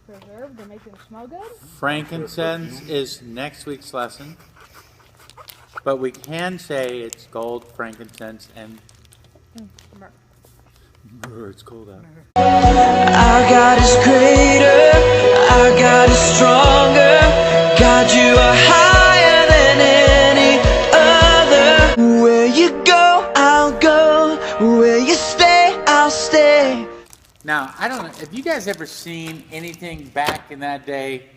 preserved to make them smell good? Frankincense is next week's lesson. But we can say it's gold, frankincense, and myrrh. It's cold out. Our God is greater, our God is stronger. God, you are higher than any other. Where you go, I'll go. Where you stay, I'll stay. Now, I don't know, have you guys ever seen anything back in that day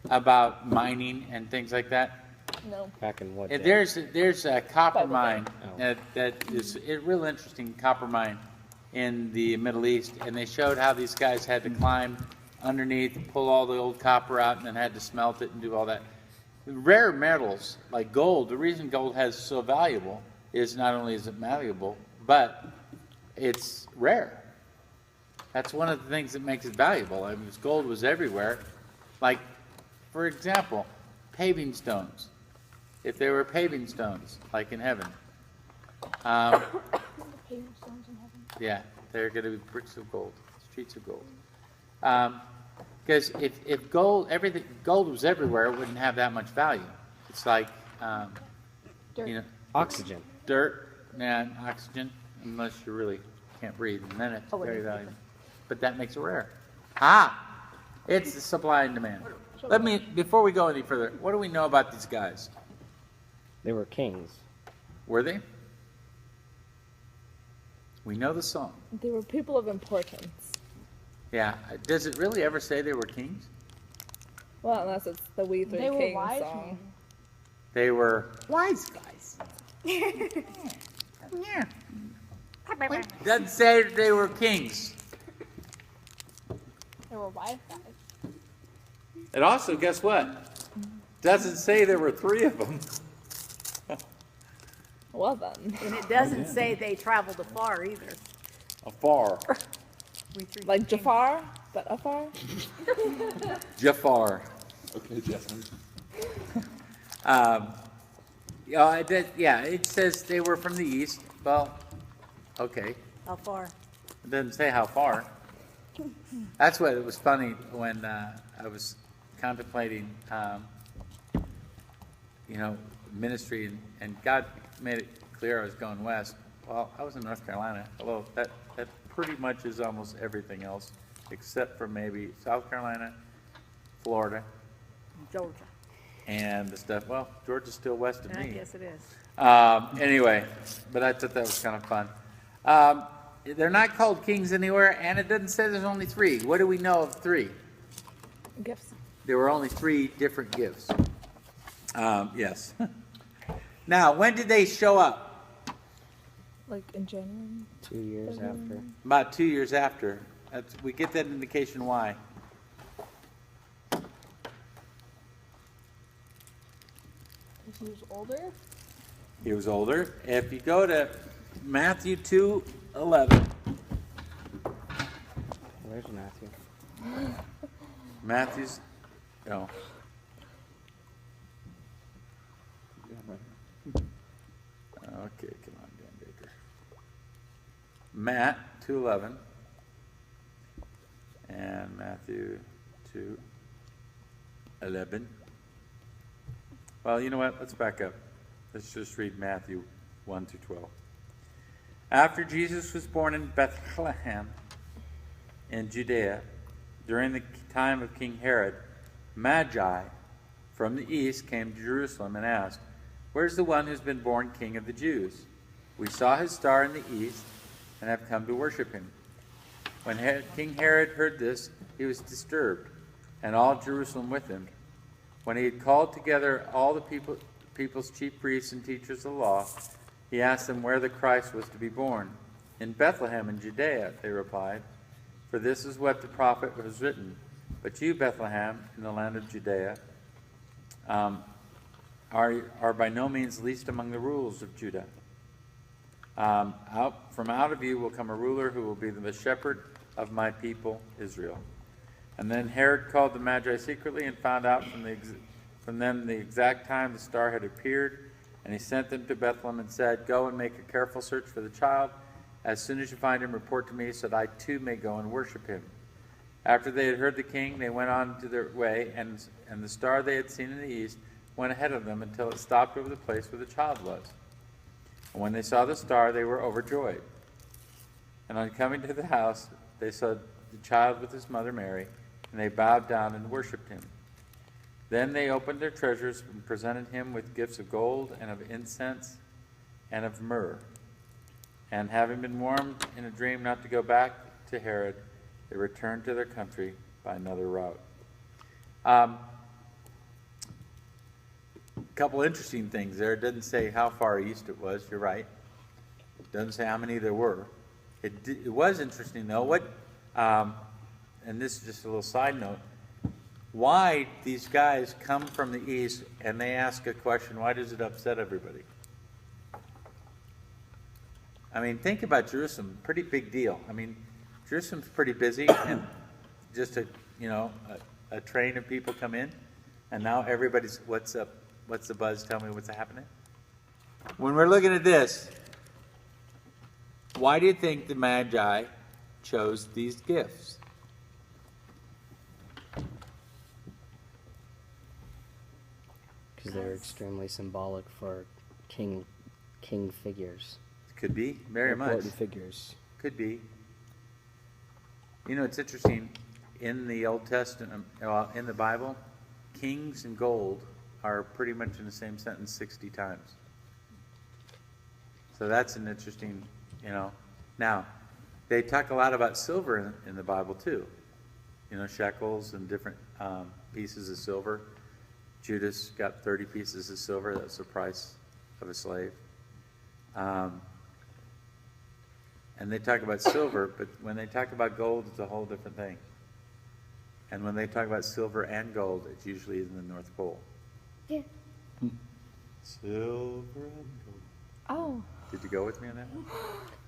about mining and things like that? No. Back in what day? There's a copper Bible mine day. that is a real interesting copper mine in the Middle East, and they showed how these guys had to climb underneath, pull all the old copper out, and then had to smelt it and do all that. Rare metals like gold, the reason gold is so valuable is not only is it malleable, but it's rare. That's one of the things that makes it valuable. I mean, if gold was everywhere, like, for example, paving stones. If there were paving stones, like in heaven, Paving stones in heaven. yeah, they're going to be bricks of gold, streets of gold. Because if gold was everywhere, it wouldn't have that much value. It's like, Dirt. Oxygen. dirt and oxygen, unless you really can't breathe, and then it's very valuable. But that makes it rare. It's the supply and demand. Before we go any further, what do we know about these guys? They were kings. Were they? We know the song. They were people of importance. Yeah. Does it really ever say they were kings? Well, unless it's the We Three They were Kings wise song. They were wise guys. Yeah. It doesn't say that they were kings. They were wise guys. It also, guess what? Doesn't say there were three of them. Well then. And it doesn't say they traveled afar either. Afar. Like Jafar, but afar? Jafar. Okay, Justin. It says they were from the east. Well, okay. How far? It doesn't say how far. That's what it was funny when I was contemplating, ministry, and God made it clear I was going west. Well, I was in North Carolina. Although that pretty much is almost everything else, except for maybe South Carolina, Florida, Georgia. and the stuff. Well, Georgia's still west of I me. guess it is. Anyway, but I thought that was kind of fun. They're not called kings anywhere, and it doesn't say there's only three. What do we know of three? Gifts. There were only three different gifts. Yes. Now, when did they show up? Like in January. 2 years after. About 2 years after. We get that indication why. He was older. He was older. If you go to Matthew 2:11. Where's Matthew? Matthew's. Oh. Okay, come on, Dan Baker. Matt 2:11 and Matthew 2:11. Well, you know what? Let's back up. Let's just read Matthew 1-12. After Jesus was born in Bethlehem in Judea, during the time of King Herod, Magi from the east came to Jerusalem and asked, "Where's the one who's been born King of the Jews? We saw his star in the east and have come to worship him." When King Herod heard this, he was disturbed, and all Jerusalem with him. When he had called together all the people's chief priests and teachers of the law, he asked them where the Christ was to be born. "In Bethlehem in Judea," they replied, "for this is what the prophet has written. But you, Bethlehem, in the land of Judea, are by no means least among the rulers of Judah. From out of you will come a ruler who will be the shepherd of my people Israel." And then Herod called the Magi secretly and found out from them the exact time the star had appeared. And he sent them to Bethlehem and said, "Go and make a careful search for the child. As soon as you find him, report to me so that I too may go and worship him." After they had heard the king, they went on to their way, and the star they had seen in the east went ahead of them until it stopped over the place where the child was. And when they saw the star, they were overjoyed. And on coming to the house, they saw the child with his mother Mary, and they bowed down and worshipped him. Then they opened their treasures and presented him with gifts of gold and of incense and of myrrh. And having been warned in a dream not to go back to Herod, they returned to their country by another route. A couple interesting things there. It doesn't say how far east it was. You're right. It doesn't say how many there were. It was interesting, though. And this is just a little side note. Why these guys come from the east and they ask a question, why does it upset everybody? I mean, think about Jerusalem. Pretty big deal. I mean, Jerusalem's pretty busy, and just a train of people come in, and now everybody's, what's up? What's the buzz? Tell me what's happening. When we're looking at this, why do you think the Magi chose these gifts? Because they're extremely symbolic for king figures. Could be, very much. Important figures. Could be. You know, it's interesting. In the Old Testament, in the Bible, kings and gold are pretty much in the same sentence 60 times. So that's an interesting, Now, they talk a lot about silver in the Bible too. Shekels and different pieces of silver. Judas got 30 pieces of silver. That's the price of a slave. And they talk about silver, but when they talk about gold, it's a whole different thing. And when they talk about silver and gold, it's usually in the North Pole. Yeah. Silver and gold. Oh. Did you go with me on that one?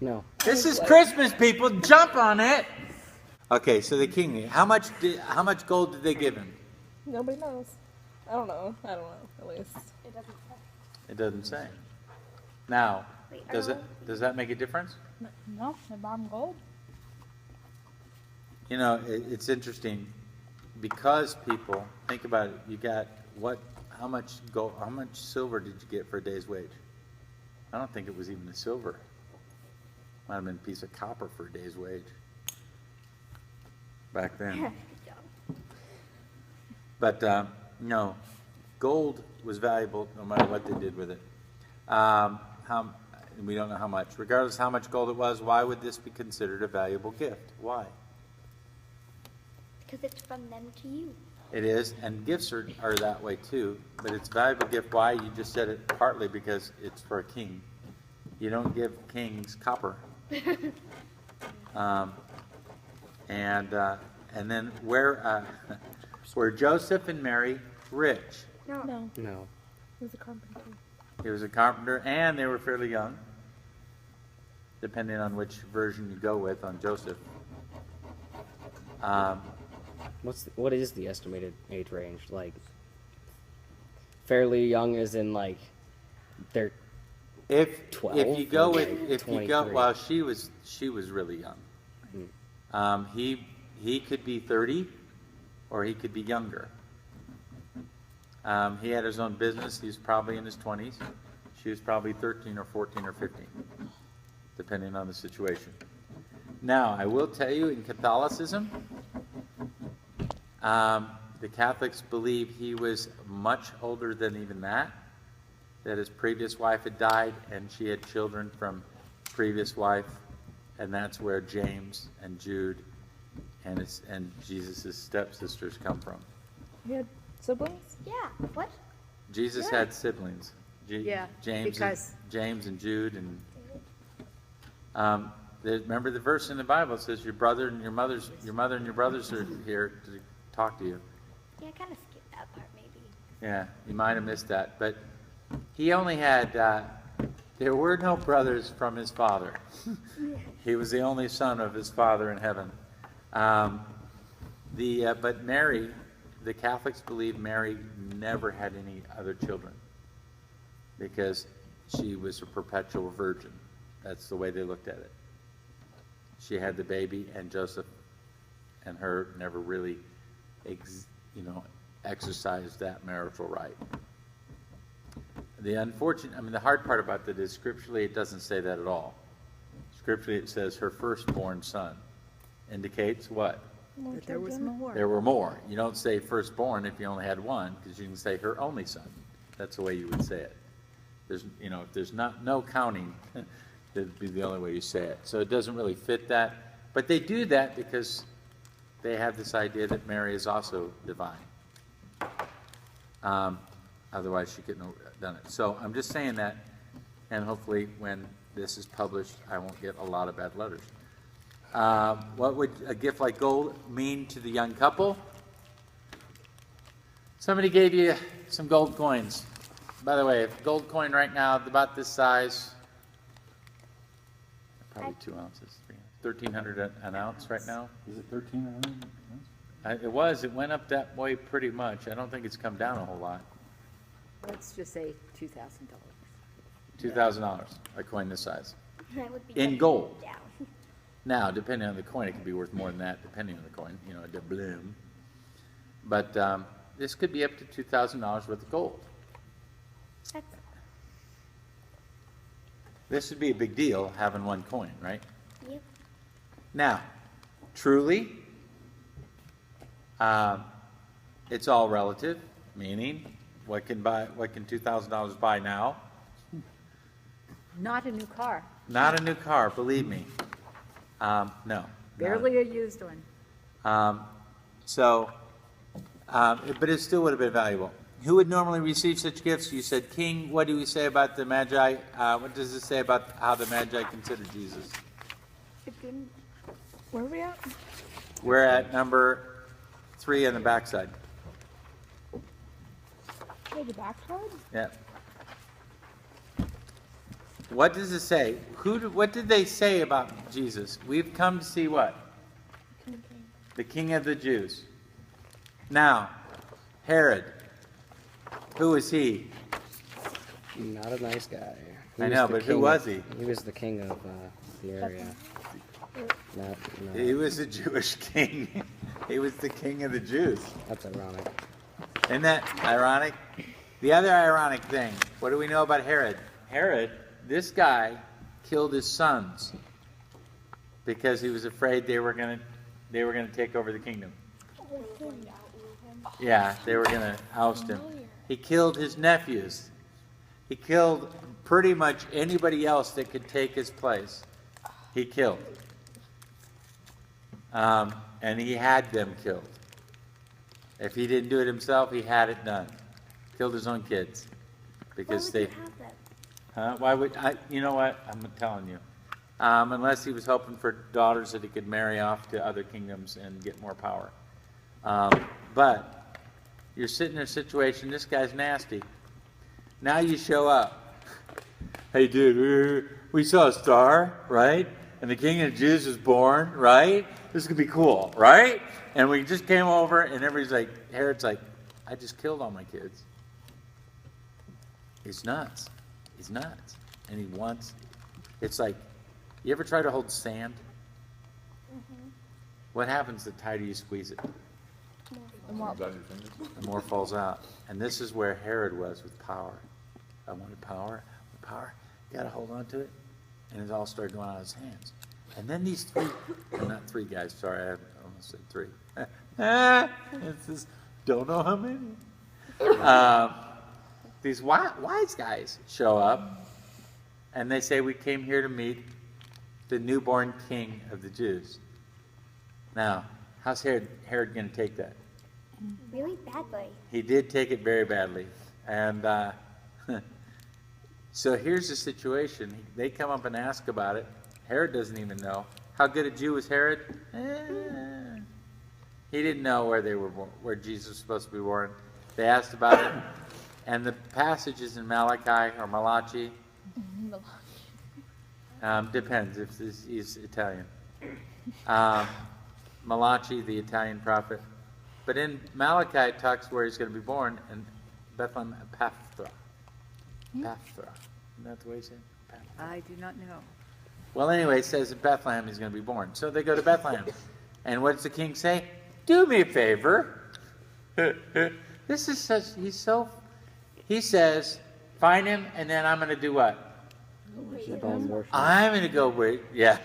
No. This is Christmas, people. Jump on it. Okay, so the king. How much gold did they give him? Nobody knows. I don't know, at least. It doesn't say. It doesn't say. Now, Wait, does that make a difference? No, they bought him gold. It's interesting because people think about it. You got how much gold? How much silver did you get for a day's wage? I don't think it was even the silver. Might have been a piece of copper for a day's wage back then. Good job. But no, gold was valuable no matter what they did with it. We don't know how much. Regardless of how much gold it was, why would this be considered a valuable gift? Why? Because it's from them to you. It is, and gifts are that way too. But it's a valuable gift. Why? You just said it partly because it's for a king. You don't give kings copper. And then were Joseph and Mary rich? No. No. He was a carpenter. He was a carpenter, and they were fairly young, depending on which version you go with on Joseph. What is the estimated age range? Like, fairly young as in like they're If 12 you go or with like 23? well, she was really young. He could be 30, or he could be younger. He had his own business. He was probably in his 20s. She was probably 13 or 14 or 15, depending on the situation. Now, I will tell you, in Catholicism, the Catholics believe he was much older than even that his previous wife had died, and she had children from previous wife, and that's where James and Jude and Jesus' stepsisters come from. He had siblings? Yeah. What? Jesus had siblings. Yeah, James because- and Jude, and remember the verse in the Bible that says your mother and your brothers are here to talk to you. Yeah, I kind of skipped that part maybe. Yeah, you might have missed that, but he only had. There were no brothers from his father. He was the only son of his father in heaven. But Mary, the Catholics believe Mary never had any other children because she was a perpetual virgin. That's the way they looked at it. She had the baby, and Joseph and her never really, exercised that marital right. The hard part about that is scripturally it doesn't say that at all. Scripturally it says her firstborn son. Indicates what? That there was more. There were more. You don't say firstborn if you only had one, because you can say her only son. That's the way you would say it. There's, if there's no counting, that'd be the only way you say it. So it doesn't really fit that. But they do that because they have this idea that Mary is also divine. Otherwise she couldn't have done it. So I'm just saying that, and hopefully when this is published, I won't get a lot of bad letters. What would a gift like gold mean to the young couple? Somebody gave you some gold coins. By the way, a gold coin right now about this size, probably 2 ounces, 1,300 an ounce right now. Is it 1,300? It went up that way pretty much. I don't think it's come down a whole lot. Let's just say $2,000. $2,000, a coin this size. That would be In good. gold. Yeah. Now, depending on the coin, it could be worth more than that, depending on the coin, a doubloon. But this could be up to $2,000 worth of gold. That's, This would be a big deal, having one coin, right? yep. Now, truly, it's all relative, meaning what can $2,000 buy now? Not a new car. Not a new car, believe me. No. Barely a used one. But it still would have been valuable. Who would normally receive such gifts? You said king. What do we say about the Magi? What does it say about how the Magi considered Jesus? Where are we at? We're at number 3 on the backside. Oh, the backside? Yeah. What does it say? What did they say about Jesus? We've come to see what? The King of the Jews. Now, Herod. Who was he? Not a nice guy. I know, but who was he? He was the king of the area. No. He was a Jewish king. He was the King of the Jews. That's ironic. Isn't that ironic? The other ironic thing, what do we know about Herod? Herod, this guy killed his sons because he was afraid they were going to take over the kingdom. Yeah, they were going to oust him. He killed his nephews. He killed pretty much anybody else that could take his place. He killed. And he had them killed. If he didn't do it himself, he had it done. Killed his own kids. Because Why would you have that? Why would I? You know what? I'm telling you. Unless he was hoping for daughters that he could marry off to other kingdoms and get more power. But you're sitting in a situation, this guy's nasty. Now you show up. Hey, dude, we saw a star, right? And the King of the Jews was born, right? This could be cool, right? And we just came over, and everybody's like, Herod's like, I just killed all my kids. He's nuts. He's nuts. And he wants, it's like, you ever try to hold sand? Mm-hmm. What happens the tighter you squeeze it? The more The more falls out. And this is where Herod was with power. I wanted power. Power. You got to hold on to it. And it all started going out of his hands. And then these not three guys, sorry, I almost said 3. It's just, don't know how many. These wise guys show up, and they say, we came here to meet the newborn king of the Jews. Now, how's Herod going to take that? Really badly. He did take it very badly. And so here's the situation. They come up and ask about it. Herod doesn't even know. How good a Jew was Herod? He didn't know where Jesus was supposed to be born. They asked about it. And the passage is in Malachi or Malachi. Depends if he's Italian. Malachi, the Italian prophet. But in Malachi, it talks where he's going to be born in Bethlehem, Epaphra. Epaphra. Isn't that the way you say it? I do not know. Well, anyway, it says in Bethlehem he's going to be born. So they go to Bethlehem. And what does the king say? Do me a favor. This is such, he says, find him, and then I'm going to do what? I'm going to go wait. Yeah.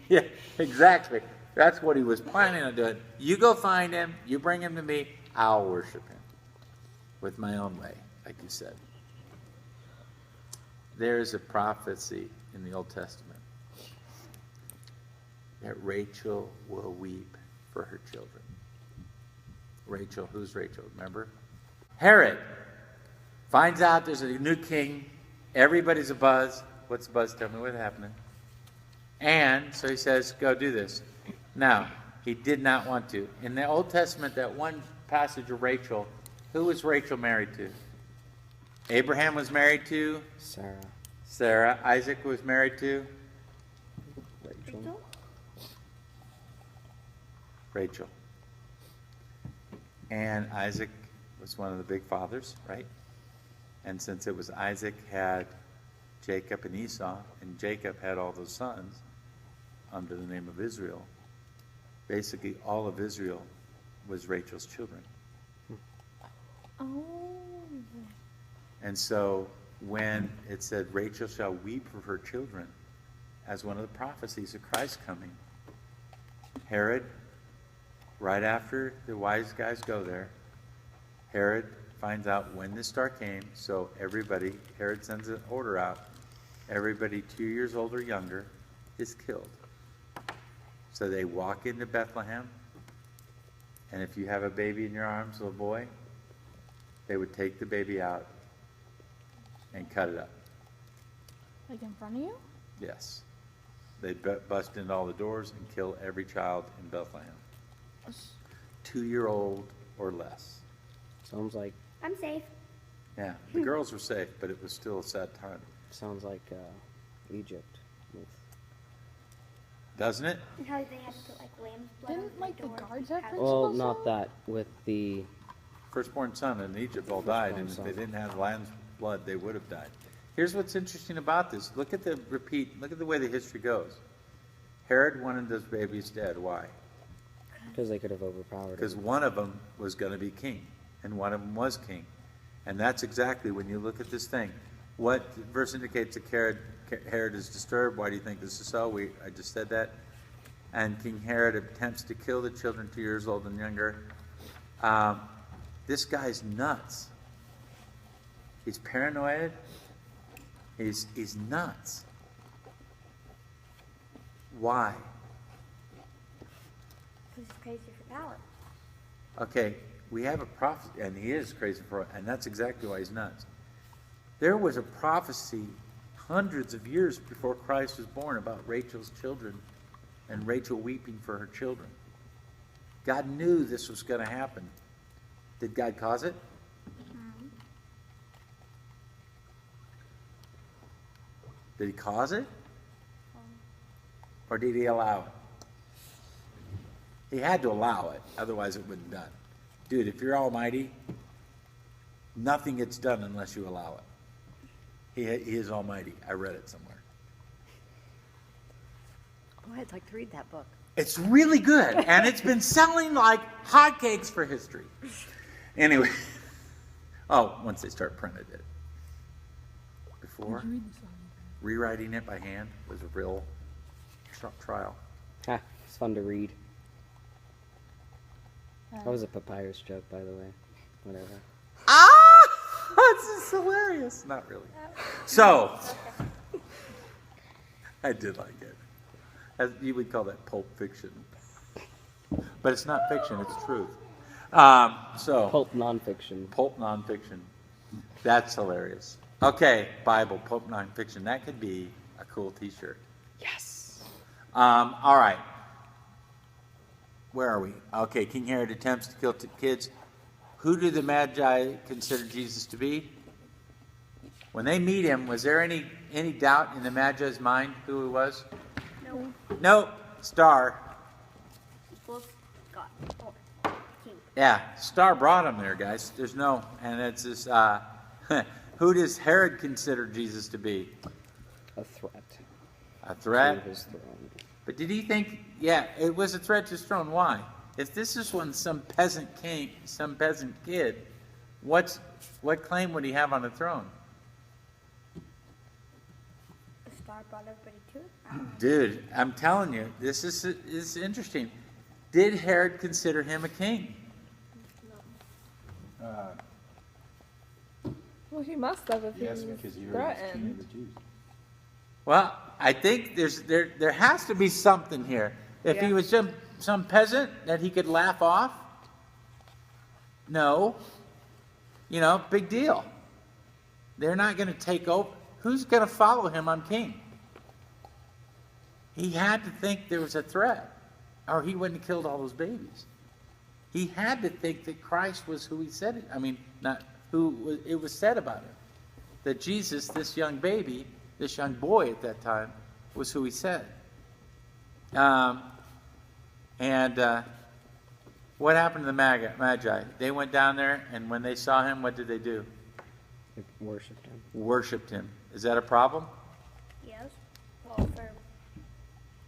Yeah, exactly. That's what he was planning on doing. You go find him, you bring him to me, I'll worship him with my own way, like you said. There is a prophecy in the Old Testament that Rachel will weep for her children. Rachel, who's Rachel? Remember? Herod finds out there's a new king. Everybody's abuzz. What's abuzz? Tell me what's happening. And so he says, go do this. Now, he did not want to. In the Old Testament, that one passage of Rachel, who was Rachel married to? Abraham was married to? Sarah. Isaac was married to? Rachel. And Isaac was one of the big fathers, right? And since it was Isaac had Jacob and Esau, and Jacob had all those sons under the name of Israel, basically all of Israel was Rachel's children. Oh. And so when it said Rachel shall weep for her children, as one of the prophecies of Christ coming, Herod, right after the wise guys go there, Herod finds out when the star came, so everybody, Herod sends an order out, everybody 2 years old or younger is killed. So they walk into Bethlehem, and if you have a baby in your arms, little boy, they would take the baby out and cut it up. Like in front of you? Yes. They'd bust into all the doors and kill every child in Bethlehem. 2-year-old or less. Sounds like I'm safe. Yeah, the girls were safe, but it was still a sad time. Egypt. Doesn't it? And how they had to put like lamb's blood Didn't on like the the door. guards have Well, principles? not that. With the Firstborn son in Egypt all died, and if they didn't have lamb's blood, they would have died. Here's what's interesting about this. Look at the way the history goes. Herod wanted those babies dead. Why? because they could have overpowered Because him. one of them was going to be king, and one of them was king. And that's exactly when you look at this thing. What verse indicates that Herod is disturbed? Why do you think this is so? I just said that. And King Herod attempts to kill the children 2 years old and younger. This guy's nuts. He's paranoid. He's nuts. Why? Because he's crazy for power. Okay, we have a prophet, and he is crazy for it, and that's exactly why he's nuts. There was a prophecy hundreds of years before Christ was born about Rachel's children and Rachel weeping for her children. God knew this was going to happen. Did God cause it? Did he cause it? Or did he allow it? He had to allow it, otherwise it wouldn't be done. Dude, if you're almighty, nothing gets done unless you allow it. He is almighty. I read it somewhere. Oh, I'd like to read that book. It's really good, and it's been selling like hotcakes for history. Anyway, once they start printing it. Before, rewriting it by hand was a real trial. Ha, it's fun to read. That was a papyrus joke, by the way. Whatever. This is hilarious. Not really. So, I did like it. You would call that pulp fiction. But it's not fiction, it's truth. Pulp nonfiction. Pulp nonfiction. That's hilarious. Okay, Bible, pulp nonfiction. That could be a cool t-shirt. Yes. All right. Where are we? Okay, King Herod attempts to kill kids. Who do the Magi consider Jesus to be? When they meet him, was there any doubt in the Magi's mind who he was? No. No. Star. Equals God. Or King. Yeah, Star brought him there, guys. There's no, and it's this, who does Herod consider Jesus to be? A threat. A threat? To his throne. But did he think, yeah, it was a threat to his throne? Why? If this is when some peasant king, some peasant kid, what claim would he have on the throne? The star brought everybody to it. I don't know. Dude, I'm telling you, this is interesting. Did Herod consider him a king? Well, he must have if Yes, he was because he heard he was king of threatened. the Jews. Well, I think there has to be something here. If he was some peasant that he could laugh off, no. You know, big deal. They're not going to take over. Who's going to follow him? I'm king. He had to think there was a threat, or he wouldn't have killed all those babies. He had to think that Christ was who he said it. I mean, not who it was said about him. That Jesus, this young baby, this young boy at that time, was who he said. What happened to the Magi? They went down there, and when they saw him, what did they do? They worshipped him. Worshipped him. Is that a problem? Yes. Well, for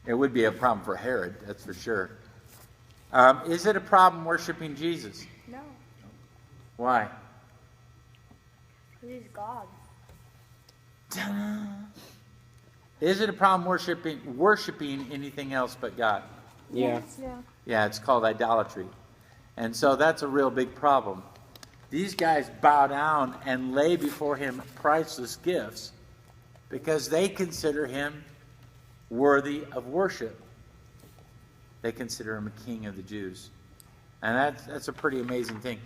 It would be a problem for Herod, that's for sure. Is it a problem worshiping Jesus? no, Why? he's God. Is it a problem worshiping anything else but God? Yeah. Yeah. Yeah, it's called idolatry. And so that's a real big problem. These guys bow down and lay before him priceless gifts because they consider him worthy of worship. They consider him a king of the Jews. And that's a pretty amazing thing.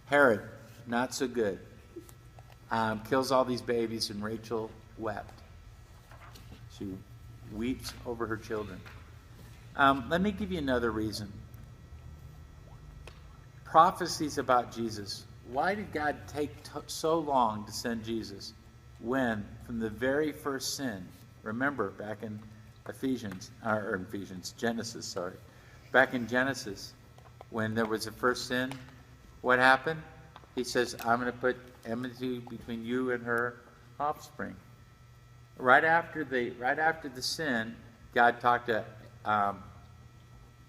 Herod, not so good. Kills all these babies, and Rachel wept. She weeps over her children. Let me give you another reason. Prophecies about Jesus. Why did God take so long to send Jesus when, from the very first sin, remember back in Genesis, back in Genesis, when there was the first sin, what happened? He says, I'm going to put enmity between you and her offspring. Right after the sin, God talked to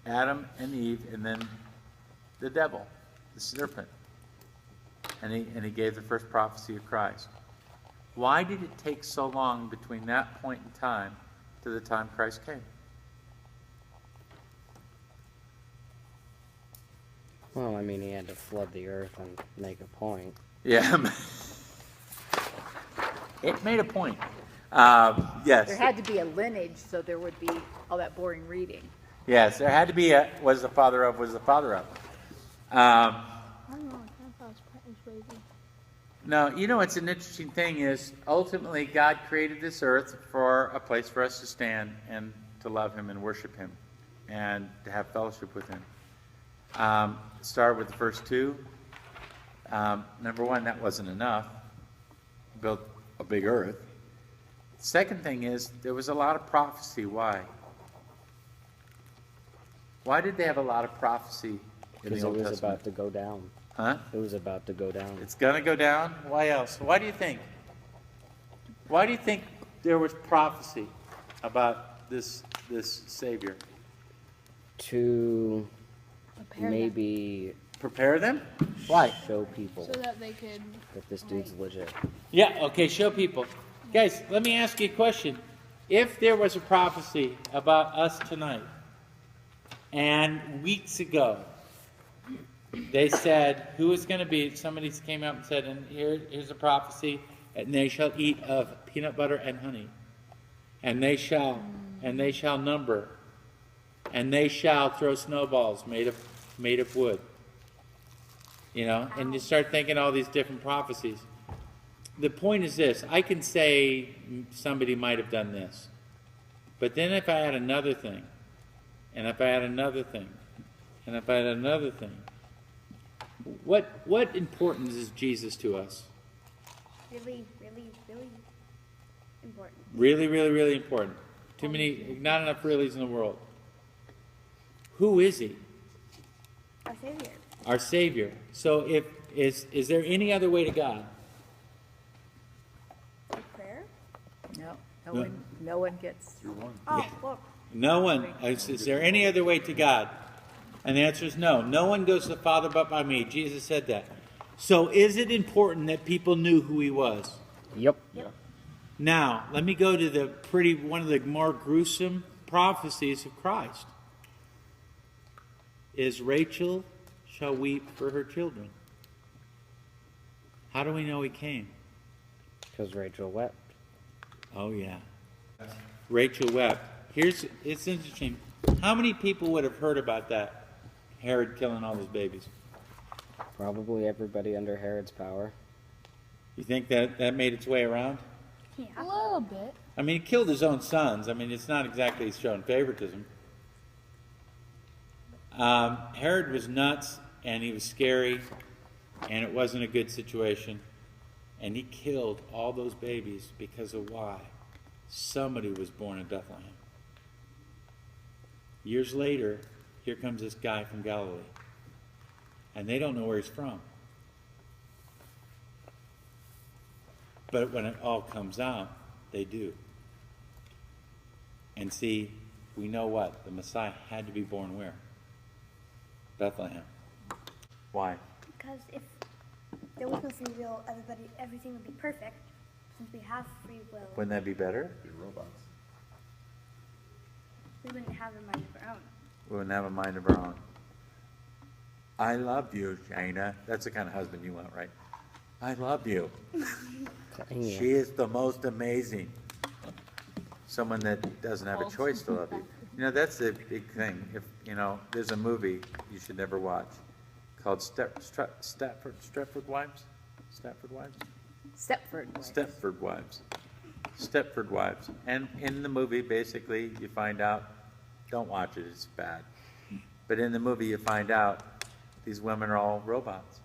Adam and Eve, and then the devil, the serpent, and he gave the first prophecy of Christ. Why did it take so long between that point in time to the time Christ came? Well, I mean, he had to flood the earth and make a point. Yeah, it made a point. Yes. There had to be a lineage, so there would be all that boring reading. Yes, there had to be a was the father of. I don't know. I thought it was crazy. No, you know what's an interesting thing is ultimately God created this earth for a place for us to stand and to love him and worship him and to have fellowship with him. Started with the first two. Number one, that wasn't enough. Built a big earth. Second thing is there was a lot of prophecy. Why? Why did they have a lot of prophecy in Because the it Old was Testament? about to go down. Huh? It was about to go down. It's going to go down? Why else? Why do you think? Why do you think there was prophecy about this Savior? To Prepare maybe Prepare them? Why? show people them so that they could. that this dude's legit. Yeah, okay, show people. Guys, let me ask you a question. If there was a prophecy about us tonight, and weeks ago, they said who is going to be, somebody came out and said, and here's a prophecy, and they shall eat of peanut butter and honey, and they shall number, and they shall throw snowballs made of wood. You know, and you start thinking all these different prophecies. The point is this: I can say somebody might have done this, but then if I add another thing, and if I add another thing, and if I add another thing, what importance is Jesus to us? Really, really, really important. Really, really, really important. Too many, not enough reallys in the world. Who is he? Our Savior. Our Savior. So is there any other way to God? Prayer. No, No one gets. Oh, look. No one. Is there any other way to God? And the answer is no. No one goes to the Father but by me. Jesus said that. So is it important that people knew who he was? Yep. Now, let me go to one of the more gruesome prophecies of Christ. Is Rachel shall weep for her children. How do we know he came? Because Rachel wept. Oh, yeah. Rachel wept. It's interesting. How many people would have heard about that? Herod killing all those babies. Probably everybody under Herod's power. You think that made its way around? Yeah. A little bit. I mean, he killed his own sons. I mean, it's not exactly he's showing favoritism. Herod was nuts, and he was scary, and it wasn't a good situation. And he killed all those babies because of why? Somebody was born in Bethlehem. Years later, here comes this guy from Galilee. And they don't know where he's from. But when it all comes out, they do. And see, we know what? The Messiah had to be born where? Bethlehem. Why? Because if there was no free will, everything would be perfect. Since we have free will, Wouldn't that be better? Be robots. we wouldn't have a mind of our own. We wouldn't have a mind of our own. I love you, Shayna. That's the kind of husband you want, right? I love you. Yeah. She is the most amazing. Someone that doesn't have a choice to love you. You know, that's the big thing. If there's a movie you should never watch called Stepford Wives. Stepford Wives. Stepford Wives. Stepford Wives. And in the movie, basically, you find out. Don't watch it; it's bad. But in the movie, you find out these women are all robots.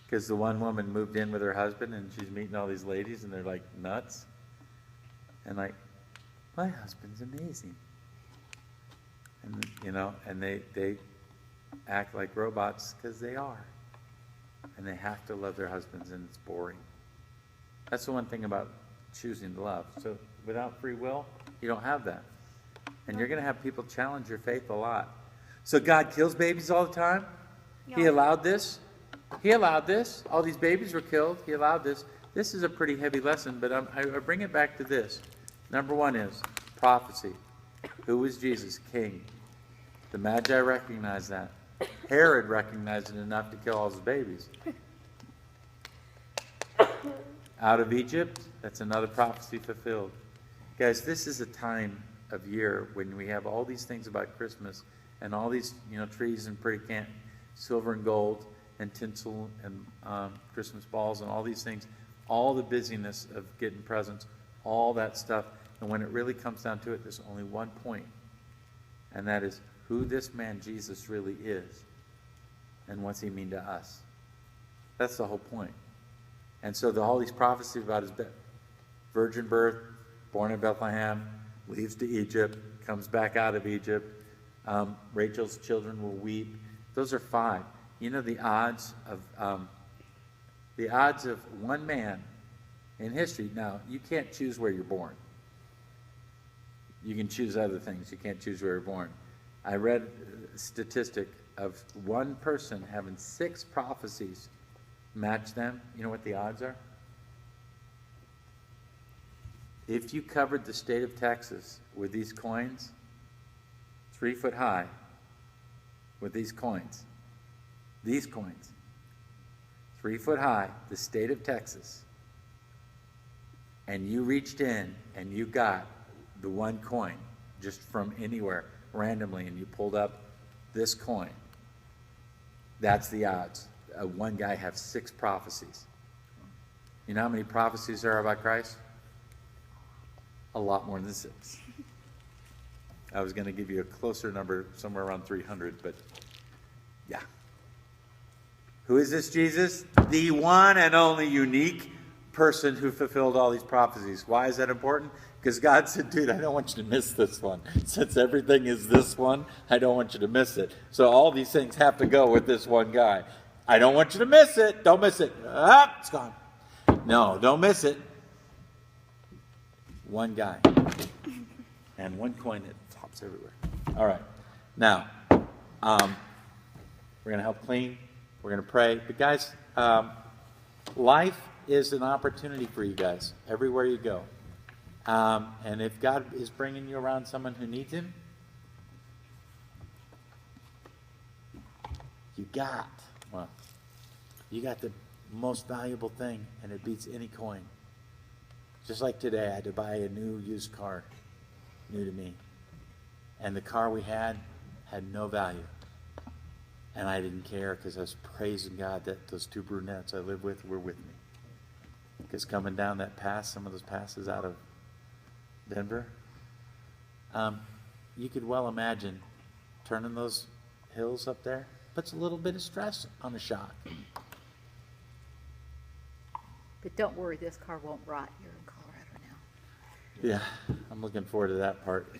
Because the one woman moved in with her husband, and she's meeting all these ladies, and they're like nuts. And like, my husband's amazing. And and they act like robots because they are. And they have to love their husbands, and it's boring. That's the one thing about choosing to love. So without free will, you don't have that. And you're going to have people challenge your faith a lot. So God kills babies all the time? No. He allowed this? He allowed this. All these babies were killed. He allowed this. This is a pretty heavy lesson, but I bring it back to this. Number one is prophecy. Who was Jesus? King. The Magi recognized that. Herod recognized it enough to kill all his babies. Out of Egypt, that's another prophecy fulfilled. Guys, this is a time of year when we have all these things about Christmas and all these trees and pretty silver and gold and tinsel and Christmas balls and all these things, all the busyness of getting presents, all that stuff. And when it really comes down to it, there's only one point, and that is who this man Jesus really is and what's he mean to us. That's the whole point. And so all these prophecies about his virgin birth, born in Bethlehem, leaves to Egypt, comes back out of Egypt, Rachel's children will weep. Those are 5. You know the odds of one man in history. Now, you can't choose where you're born. You can choose other things. You can't choose where you're born. I read a statistic of one person having 6 prophecies match them. You know what the odds are? If you covered the state of Texas with these coins, 3 foot high, with these coins, 3 foot high, the state of Texas, and you reached in and you got the one coin just from anywhere randomly, and you pulled up this coin, that's the odds. One guy has 6 prophecies. You know how many prophecies there are about Christ? A lot more than 6. I was going to give you a closer number, somewhere around 300, but yeah. Who is this Jesus? The one and only unique person who fulfilled all these prophecies. Why is that important? Because God said, dude, I don't want you to miss this one. Since everything is this one, I don't want you to miss it. So all these things have to go with this one guy. I don't want you to miss it. Don't miss it. Ah, it's gone. No, don't miss it. one guy. And one coin that flops everywhere. All right. Now, we're going to help clean. We're going to pray. But guys, life is an opportunity for you guys everywhere you go. And if God is bringing you around someone who needs him, you got the most valuable thing, and it beats any coin. Just like today, I had to buy a new used car, new to me. And the car we had no value. And I didn't care because I was praising God that those two brunettes I live with were with me. Because coming down that pass, some of those passes out of Denver, you could well imagine turning those hills up there. Puts a little bit of stress on a shock. But don't worry, this car won't rot. You're in Colorado now. Yeah, I'm looking forward to that part.